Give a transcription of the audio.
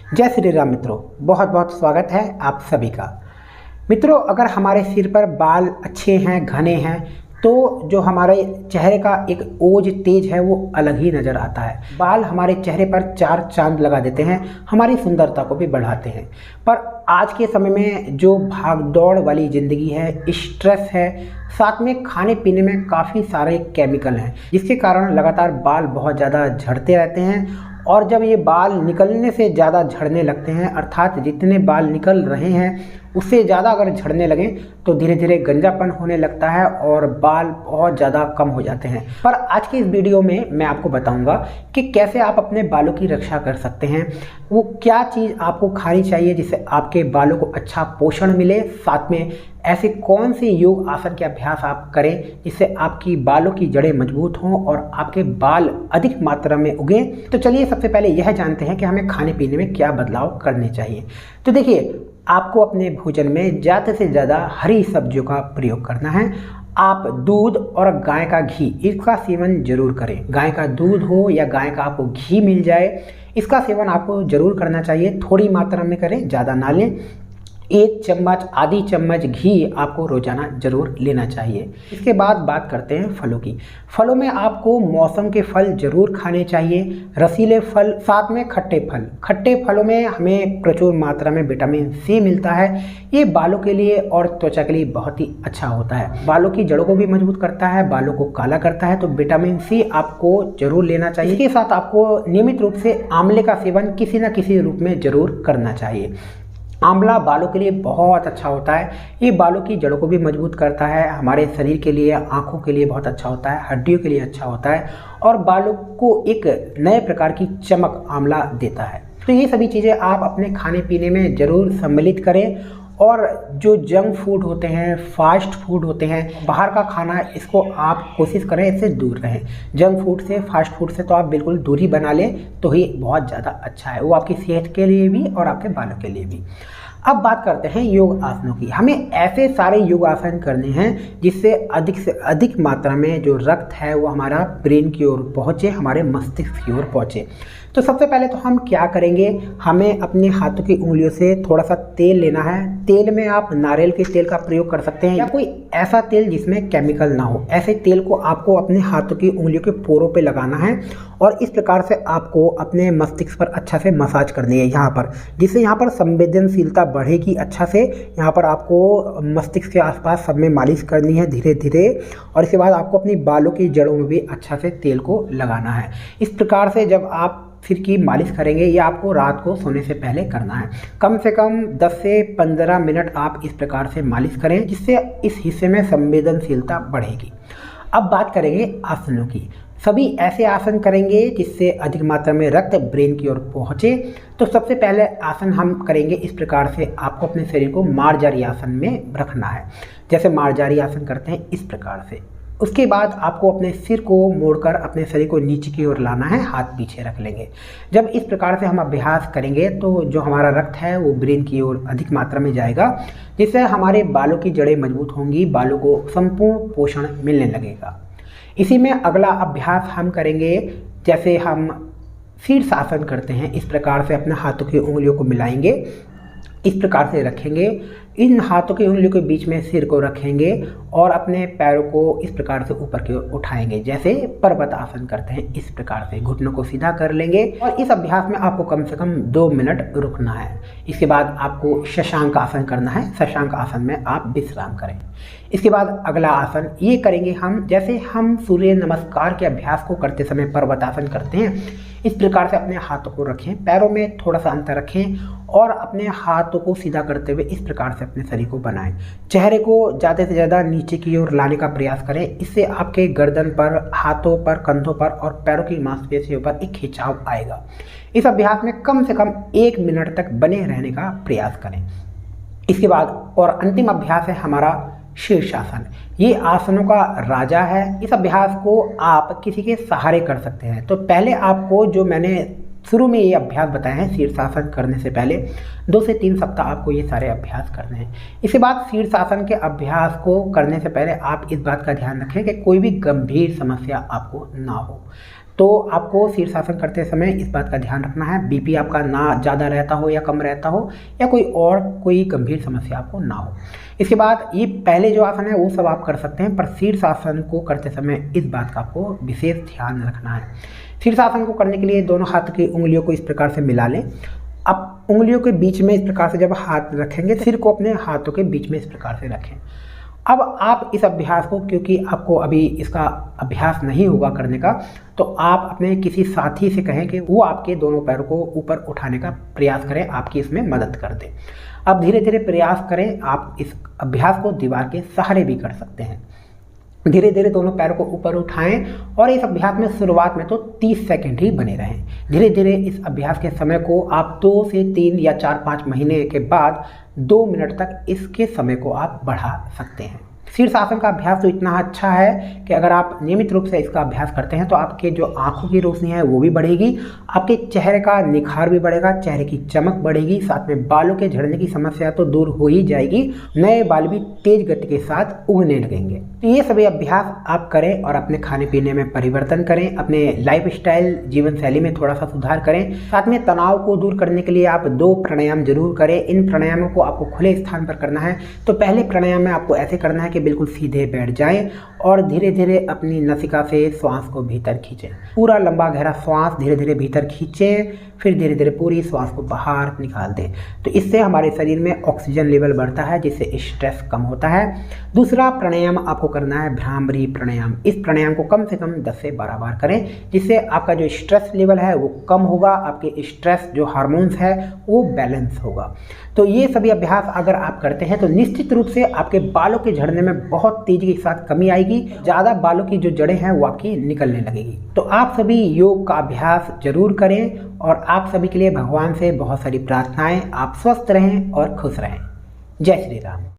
जय श्री राम मित्रों, बहुत बहुत स्वागत है आप सभी का। मित्रों, अगर हमारे सिर पर बाल अच्छे हैं, घने हैं, तो जो हमारे चेहरे का एक ओज तेज है वो अलग ही नज़र आता है। बाल हमारे चेहरे पर चार चांद लगा देते हैं, हमारी सुंदरता को भी बढ़ाते हैं। पर आज के समय में जो भाग दौड़ वाली ज़िंदगी है, स्ट्रेस है, साथ में खाने पीने में काफ़ी सारे केमिकल हैं, जिसके कारण लगातार बाल बहुत ज़्यादा झड़ते रहते हैं। और जब ये बाल निकलने से ज़्यादा झड़ने लगते हैं, अर्थात जितने बाल निकल रहे हैं उससे ज़्यादा अगर झड़ने लगें तो धीरे धीरे गंजापन होने लगता है और बाल बहुत ज़्यादा कम हो जाते हैं। पर आज की इस वीडियो में मैं आपको बताऊंगा कि कैसे आप अपने बालों की रक्षा कर सकते हैं। वो क्या चीज़ आपको खानी चाहिए जिससे आपके बालों को अच्छा पोषण मिले, साथ में ऐसे कौन से योग आसन के अभ्यास आप करें जिससे आपकी बालों की जड़ें मजबूत हों और आपके बाल अधिक मात्रा में उगें। तो चलिए सबसे पहले यह जानते हैं कि हमें खाने पीने में क्या बदलाव करने चाहिए। तो देखिए, आपको अपने भोजन में ज़्यादा से ज़्यादा हरी सब्जियों का प्रयोग करना है। आप दूध और गाय का घी, इसका सेवन जरूर करें। गाय का दूध हो या गाय का आपको घी मिल जाए, इसका सेवन आपको जरूर करना चाहिए। थोड़ी मात्रा में करें, ज़्यादा ना लें। 1 चम्मच, आधी चम्मच घी आपको रोजाना जरूर लेना चाहिए। इसके बाद बात करते हैं फलों की। फलों में आपको मौसम के फल जरूर खाने चाहिए, रसीले फल, साथ में खट्टे फल। खट्टे फलों में हमें प्रचुर मात्रा में विटामिन सी मिलता है। ये बालों के लिए और त्वचा के लिए बहुत ही अच्छा होता है। बालों की जड़ों को भी मजबूत करता है, बालों को काला करता है, तो विटामिन सी आपको जरूर लेना चाहिए। इसके साथ आपको नियमित रूप से आंवले का सेवन किसी न किसी रूप में जरूर करना चाहिए। आंवला बालों के लिए बहुत अच्छा होता है। ये बालों की जड़ों को भी मजबूत करता है, हमारे शरीर के लिए, आंखों के लिए बहुत अच्छा होता है, हड्डियों के लिए अच्छा होता है और बालों को एक नए प्रकार की चमक आंवला देता है। तो ये सभी चीज़ें आप अपने खाने पीने में ज़रूर सम्मिलित करें। और जो जंक फूड होते हैं, फास्ट फूड होते हैं, बाहर का खाना, इसको आप कोशिश करें इससे दूर रहें। जंक फूड से, फास्ट फूड से तो आप बिल्कुल दूरी बना लें तो ही बहुत ज़्यादा अच्छा है, वो आपकी सेहत के लिए भी और आपके बालों के लिए भी। अब बात करते हैं योग आसनों की। हमें ऐसे सारे योग आसन करने हैं जिससे अधिक से अधिक मात्रा में जो रक्त है वो हमारा ब्रेन की ओर पहुँचे, हमारे मस्तिष्क की ओर पहुँचे। तो सबसे पहले तो हम क्या करेंगे, हमें अपने हाथों की उंगलियों से थोड़ा सा तेल लेना है। तेल में आप नारियल के तेल का प्रयोग कर सकते हैं या कोई ऐसा तेल जिसमें केमिकल ना हो। ऐसे तेल को आपको अपने हाथों की उंगलियों के पोरों पे लगाना है और इस प्रकार से आपको अपने मस्तिष्क पर अच्छा से मसाज करनी है यहाँ पर, जिससे यहाँ पर संवेदनशीलता बढ़ेगी अच्छा से। यहाँ पर आपको मस्तिष्क के आसपास सब में मालिश करनी है धीरे धीरे, और इसके बाद आपको अपनी बालों की जड़ों में भी अच्छा से तेल को लगाना है। इस प्रकार से जब आप सिर की मालिश करेंगे, ये आपको रात को सोने से पहले करना है। कम से कम 10 से 15 मिनट आप इस प्रकार से मालिश करें, जिससे इस हिस्से में संवेदनशीलता बढ़ेगी। अब बात करेंगे आसनों की। सभी ऐसे आसन करेंगे जिससे अधिक मात्रा में रक्त ब्रेन की ओर पहुँचे। तो सबसे पहले आसन हम करेंगे इस प्रकार से, आपको अपने शरीर को मार्जारी आसन में रखना है। जैसे मार्जारी आसन करते हैं इस प्रकार से। उसके बाद आपको अपने सिर को मोड़कर अपने शरीर को नीचे की ओर लाना है, हाथ पीछे रख लेंगे। जब इस प्रकार से हम अभ्यास करेंगे तो जो हमारा रक्त है वो ब्रेन की ओर अधिक मात्रा में जाएगा, जिससे हमारे बालों की जड़ें मजबूत होंगी, बालों को संपूर्ण पोषण मिलने लगेगा। इसी में अगला अभ्यास हम करेंगे, जैसे हम शीर्षासन करते हैं, इस प्रकार से अपने हाथों की उंगलियों को मिलाएंगे, इस प्रकार से रखेंगे। इन हाथों की उंगलियों के बीच में सिर को रखेंगे और अपने पैरों को इस प्रकार से ऊपर की ओर उठाएंगे, जैसे पर्वत आसन करते हैं। इस प्रकार से घुटनों को सीधा कर लेंगे और इस अभ्यास में आपको कम से कम 2 मिनट रुकना है। इसके बाद आपको शशांक आसन करना है। शशांक आसन में आप विश्राम करें। इसके बाद अगला आसन ये करेंगे हम, जैसे हम सूर्य नमस्कार के अभ्यास को करते समय पर्वतासन करते हैं, इस प्रकार से अपने हाथों को रखें, पैरों में थोड़ा सा अंतर रखें और अपने हाथों को सीधा करते हुए इस प्रकार से अपने शरीर को बनाएं। चेहरे को ज़्यादा से ज़्यादा नीचे की ओर लाने का प्रयास करें। इससे आपके गर्दन पर, हाथों पर, कंधों पर और पैरों की मांसपेशियों पर एक खिंचाव आएगा। इस अभ्यास में कम से कम 1 मिनट तक बने रहने का प्रयास करें। इसके बाद और अंतिम अभ्यास है हमारा शीर्षासन। ये आसनों का राजा है। इस अभ्यास को आप किसी के सहारे कर सकते हैं। तो पहले आपको, जो मैंने शुरू में ये अभ्यास बताए हैं, शीर्षासन करने से पहले 2 से 3 सप्ताह आपको ये सारे अभ्यास करने हैं। इसके बाद शीर्षासन के अभ्यास को करने से पहले आप इस बात का ध्यान रखें कि कोई भी गंभीर समस्या आपको ना हो। तो आपको शीर्षासन करते समय इस बात का ध्यान रखना है, बीपी आपका ना ज़्यादा रहता हो या कम रहता हो, या कोई गंभीर समस्या आपको ना हो। इसके बाद ये पहले जो आसन है वो सब आप कर सकते हैं, पर शीर्षासन को करते समय इस बात का आपको विशेष ध्यान रखना है। शीर्षासन को करने के लिए दोनों हाथ की उंगलियों को इस प्रकार से मिला लें। अब उंगलियों के बीच में इस प्रकार से जब हाथ रखेंगे, सिर को अपने हाथों के बीच में इस प्रकार से रखें। अब आप इस अभ्यास को, क्योंकि आपको अभी इसका अभ्यास नहीं होगा करने का, तो आप अपने किसी साथी से कहें कि वो आपके दोनों पैरों को ऊपर उठाने का प्रयास करें, आपकी इसमें मदद कर दें। अब धीरे धीरे प्रयास करें। आप इस अभ्यास को दीवार के सहारे भी कर सकते हैं। धीरे धीरे दोनों पैरों को ऊपर उठाएं और इस अभ्यास में शुरुआत में तो 30 सेकंड ही बने रहें। धीरे धीरे इस अभ्यास के समय को आप 2 से 3 या 4-5 महीने के बाद 2 मिनट तक इसके समय को आप बढ़ा सकते हैं। शीर्षासन का अभ्यास तो इतना अच्छा है कि अगर आप नियमित रूप से इसका अभ्यास करते हैं तो आपके जो आंखों की रोशनी है वो भी बढ़ेगी, आपके चेहरे का निखार भी बढ़ेगा, चेहरे की चमक बढ़ेगी, साथ में बालों के झड़ने की समस्या तो दूर हो ही जाएगी, नए बाल भी तेज गति के साथ उगने लगेंगे। तो ये सभी अभ्यास आप करें और अपने खाने पीने में परिवर्तन करें, अपने लाइफस्टाइल जीवन शैली में थोड़ा सा सुधार करें। साथ में तनाव को दूर करने के लिए आप 2 प्राणायाम जरूर करें। इन प्राणायामों को आपको खुले स्थान पर करना है। तो पहले प्राणायाम में आपको ऐसे करना है कि बिल्कुल सीधे बैठ जाएं और धीरे धीरे अपनी नासिका से श्वास को भीतर खींचें। पूरा लंबा गहरा श्वास धीरे धीरे भीतर खींचें, फिर धीरे धीरे पूरी श्वास को बाहर निकाल दें। तो इससे हमारे शरीर में ऑक्सीजन लेवल बढ़ता है, जिससे स्ट्रेस कम होता है। दूसरा प्राणायाम आपको करना है भ्रामरी प्राणायाम। इस प्राणायाम को कम से कम 10 से 12 बार करें, जिससे आपका जो स्ट्रेस लेवल है वो कम होगा, आपके स्ट्रेस जो हार्मोन्स है वो बैलेंस होगा। तो ये सभी अभ्यास अगर आप करते हैं तो निश्चित रूप से आपके बालों के झड़ने में बहुत तेजी के साथ कमी आएगी, ज़्यादा बालों की जो जड़ें हैं वो आपकी निकलने लगेगी। तो आप सभी योग का अभ्यास जरूर करें और आप सभी के लिए भगवान से बहुत सारी प्रार्थनाएं। आप स्वस्थ रहें और खुश रहें। जय श्री राम।